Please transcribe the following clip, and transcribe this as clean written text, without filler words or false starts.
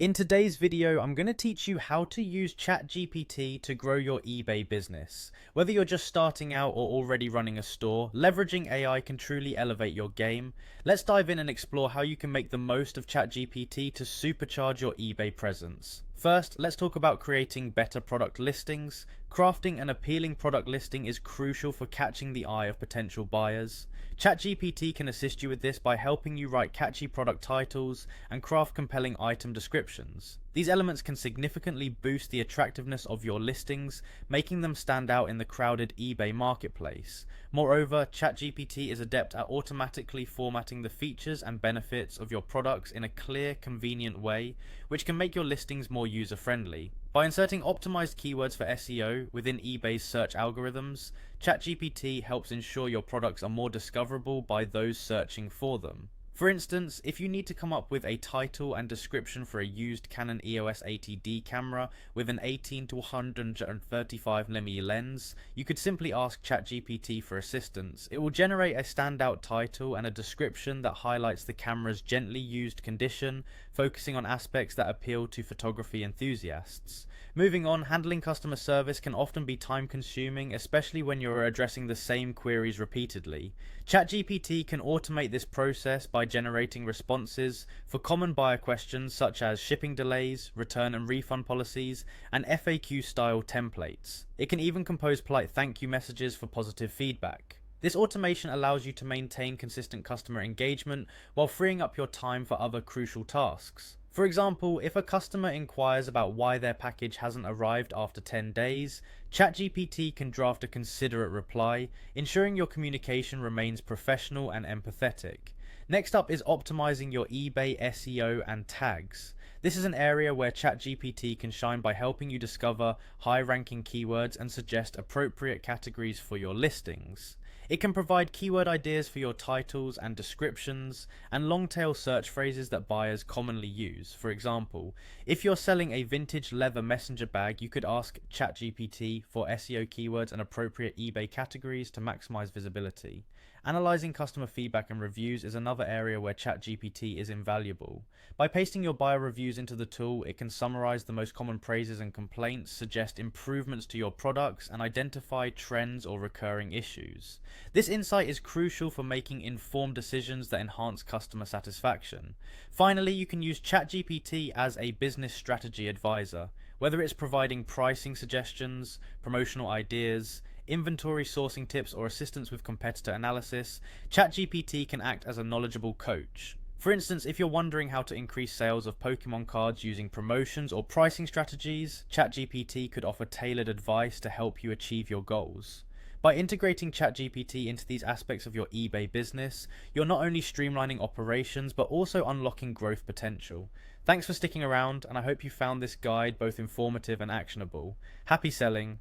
In today's video, I'm going to teach you how to use ChatGPT to grow your eBay business. Whether you're just starting out or already running a store, leveraging AI can truly elevate your game. Let's dive in and explore how you can make the most of ChatGPT to supercharge your eBay presence. First, let's talk about creating better product listings. Crafting an appealing product listing is crucial for catching the eye of potential buyers. ChatGPT can assist you with this by helping you write catchy product titles and craft compelling item descriptions. These elements can significantly boost the attractiveness of your listings, making them stand out in the crowded eBay marketplace. Moreover, ChatGPT is adept at automatically formatting the features and benefits of your products in a clear, convenient way, which can make your listings more user-friendly. By inserting optimized keywords for SEO within eBay's search algorithms, ChatGPT helps ensure your products are more discoverable by those searching for them. For instance, if you need to come up with a title and description for a used Canon EOS 80D camera with an 18 to 135mm lens, you could simply ask ChatGPT for assistance. It will generate a standout title and a description that highlights the camera's gently used condition, focusing on aspects that appeal to photography enthusiasts. Moving on, handling customer service can often be time-consuming, especially when you're addressing the same queries repeatedly. ChatGPT can automate this process by generating responses for common buyer questions such as shipping delays, return and refund policies, and FAQ-style templates. It can even compose polite thank you messages for positive feedback. This automation allows you to maintain consistent customer engagement while freeing up your time for other crucial tasks. For example, if a customer inquires about why their package hasn't arrived after 10 days, ChatGPT can draft a considerate reply, ensuring your communication remains professional and empathetic. Next up is optimizing your eBay SEO and tags. This is an area where ChatGPT can shine by helping you discover high-ranking keywords and suggest appropriate categories for your listings. It can provide keyword ideas for your titles and descriptions, and long-tail search phrases that buyers commonly use. For example, if you're selling a vintage leather messenger bag, you could ask ChatGPT for SEO keywords and appropriate eBay categories to maximize visibility. Analyzing customer feedback and reviews is another area where ChatGPT is invaluable. By pasting your buyer reviews into the tool, it can summarize the most common praises and complaints, suggest improvements to your products, and identify trends or recurring issues. This insight is crucial for making informed decisions that enhance customer satisfaction. Finally, you can use ChatGPT as a business strategy advisor. Whether it's providing pricing suggestions, promotional ideas, inventory sourcing tips, or assistance with competitor analysis, ChatGPT can act as a knowledgeable coach. For instance, if you're wondering how to increase sales of Pokemon cards using promotions or pricing strategies, ChatGPT could offer tailored advice to help you achieve your goals. By integrating ChatGPT into these aspects of your eBay business, you're not only streamlining operations, but also unlocking growth potential. Thanks for sticking around, and I hope you found this guide both informative and actionable. Happy selling!